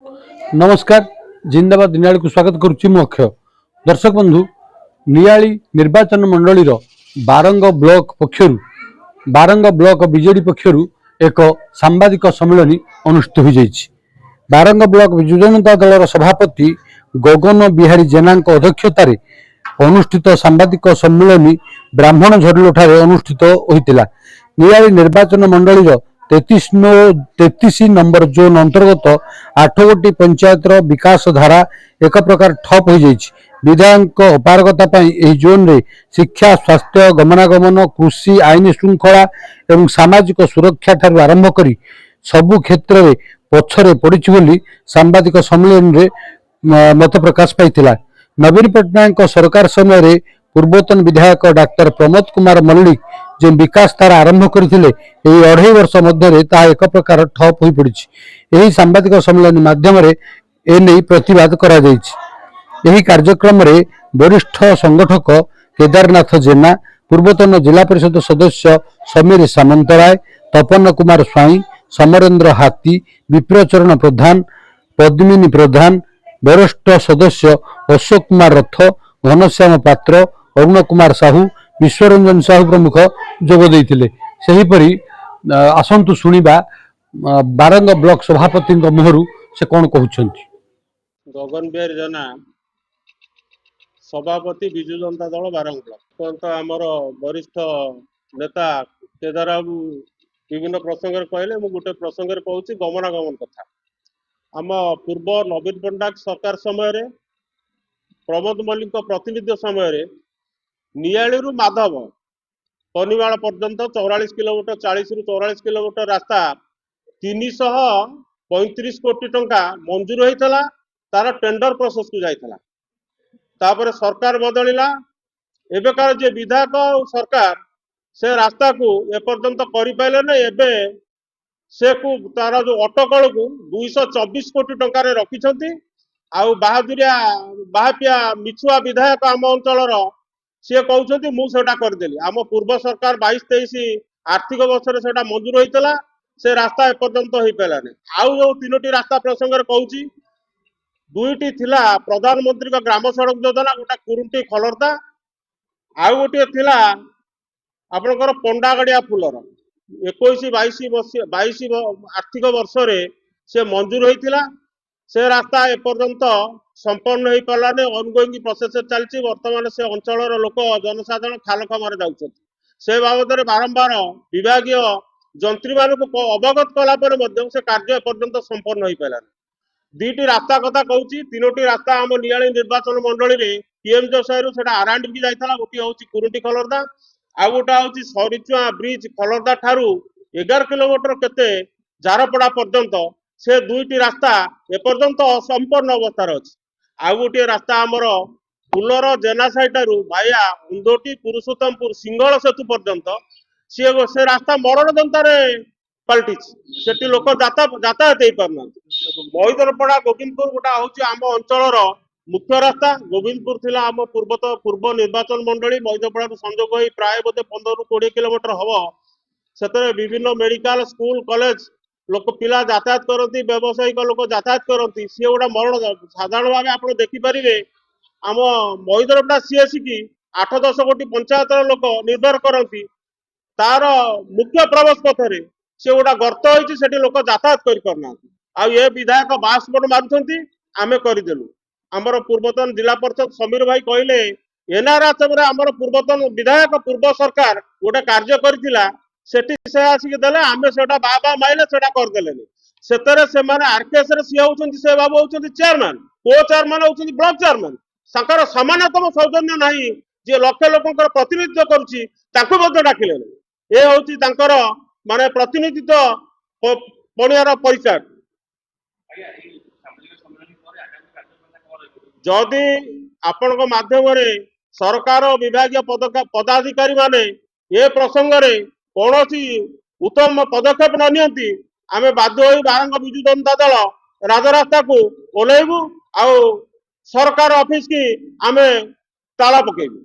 नमस्कार जिंदाबाद नियाली को स्वागत करुच्ची मु अक्षय। दर्शक बंधु नियाली निर्वाचन मंडली बारंग ब्लॉक पक्षरु बारंग ब्लॉक बीजेडी पक्षरु एक सांबादिक सम्मेलन अनुष्ठित हो जाइछि। बारंग ब्लॉक विजु जनता दल सभापति गगन बिहारी जेना अध्यक्षतार अनुष्ठित सांबादिक सम्मेलन ब्राह्मण झरिलो ठारे अनुष्ठित होइतिला। नियाली निर्वाचन मंडली 33 नंबर जोन अंतर्गत 8 गोटी पंचायत विकास धारा एक प्रकार ठप हो जाइछि। विधायक अपारगता जोन रे शिक्षा स्वास्थ्य गमनागमन कृषि आईन श्रृंखला एवं सामाजिक सुरक्षा ठार आरंभ करी सबु क्षेत्र में पछरे पड़िछि बोली सांबादिक सम्मेलन रे मत प्रकाश पाइथिला। नवीन पट्टनायक सरकार समय पूर्वतन विधायक डाक्टर प्रमोद कुमार मल्लिक जो विकास धारा आरंभ करते 2.5 वर्ष मध्य एक प्रकार ठप हो पड़ी। सांबादिक सम्मेलन माध्यम एने प्रतिवाद करा यही कार्यक्रम रे वरिष्ठ संगठक केदारनाथ जेना पूर्वतन जिला परिषद सदस्य समीर सामंतराय तपन कुमार स्वाई समरेन्द्र हाथी विप्रचरण प्रधान पद्मिनी प्रधान वरिष्ठ सदस्य अशोक कुमार रथ घनश्याम पात्र अरुण कुमार साहू विश्वरंजन साहू प्रमुख जोगदेइथिले। सेहीपरि आसंतु शुणिबा बारंग ब्लॉक सभापति मुहरु से कौन कहउछंती। गगन बिहारी जेना सभापति विजु जनता दल बारंग ब्लॉक आमर वरिष्ठ नेता केदार बाबू विभिन्न प्रसंग कहले मु गोटे प्रसंग कहूँ गमनागमन कथा। आम पूर्व नवीन पट्टनायक सरकार समय प्रमोद मल्लिक प्रतिनिधि समय नियाली माधव पनिवाड़ पर्यंत 44 किलोमीटर 40 रु 44 किलोमीटर रास्ता 335 कोटी टंका मंजूर होता तार टेंडर प्रोसेस को जाइला। तापर सरकार बदलिला एबेकार जे विधायक सरकार से रास्ता को एपर्यंत करिपाइले नै। एबे से को तार जो अटकल को 224 कोटी टंका रे रखिछंती। आउ बाहादुरिया बाहापिया मिछुआ विधायक आम अंचल सी कहते मुझा करदेली। आम पूर्व सरकार 22-23 आर्थिक वर्ष से मंजूर होता से रास्ता एपर्यंत हो पारानी। आउ जो 3टी रास्ता प्रसंग कहूँ दुईटी थिला प्रधानमंत्री का ग्राम सड़क योजना गोटा कुरुंटी खलरदा आउ गोटे थिला आपनकर पंडागड़िया फुलर 21-22 आर्थिक वर्ष से मंजूर होता से रास्ता एपर्यंत संपन्न हो पारानी। ऑनगोइंग प्रोसेस चलती। वर्तमान से अंचल लोक जनसाधारण खाल खमार जाऊँ से बाबद बारंबार विभागीय जंत्री मान अवगत कलापर से कार्य एपर्यंत संपन्न हो पारानी। 2टी रास्ता कथा कहूँ 3टी रास्ता आम नियाली निर्वाचन मंडली में पीएमजो साहिर से आरआंड की जाता। गोटे हूँ कुरुटी खलरदा आउ गोटा हूँ सरीचुआ ब्रिज खलरदा ठारू 11 किलोमीटर केते झारपड़ा पर्यंत से 2टी रास्ता एपर्यंत असंपन्न अवस्था अच्छी। आउ गोटे रास्ता आमर फुलर जेना साइटारू भाया उंदोटी पुरुषोत्तमपुर सिंगल सेतु पर्यंत से रास्ता मरण जनतार पलटि से लोक यातायात हो पारना। मैदरपड़ा गोविंदपुर गोटा हूँ आम अंचल मुख्य रास्ता। गोविंदपुर थिला आम पूर्व निर्वाचन मंडली मैदरपड़ा संजोग हो प्राय बोधे 15-20 किलोमीटर हम से विभिन्न मेडिकल स्कूल कॉलेज लोक पिला यातायात करती व्यावसायिक लोक यातायात करती सी गोटा मरण साधारण भाव आप देखिपारे। आम मैदरपड़ा सीएससी की 8-10 कोटी पंचायत लोक निर्भर करती तार मुख्य प्रवेश पथरे से गोटा गर्त होती लोक यातायात करना। आ ये विधायक बास्पट मारुंट आम करदेलु। आमर पूर्वतन जिला परिषद समीर भाई कहले एनआरएचएम आमर पूर्वतन विधायक पूर्व सरकार गोटे कार्य करथिला सेठी से आसिक देले आमे सेटा बाबा माइले सेटा करदेले सेतरे से माने आरकेएस रे सी होउछंती से बाबू होउछंती चेयरमैन को चेयरमैन होउछंती ब्लॉक चेयरमैन संकर समानतम सौजन्य नाही जे लक्ष लोकंकर प्रतिनिधित्व करूची ताकू बद्ध डाकिले ए होउची तांकर माने प्रतिनिधित्व पणियार परिचय। जदि आपण माध्यम सरकार विभाग पदाधिकारी माने ए प्रसंग में कौन उत्तम पदक्षेप न नियंती आमे बाध्य होई बारंग विजु जनता दल राजरास्ता को ओल्लैबू आउ सरकार ऑफिस की आमे ताला पकेबू।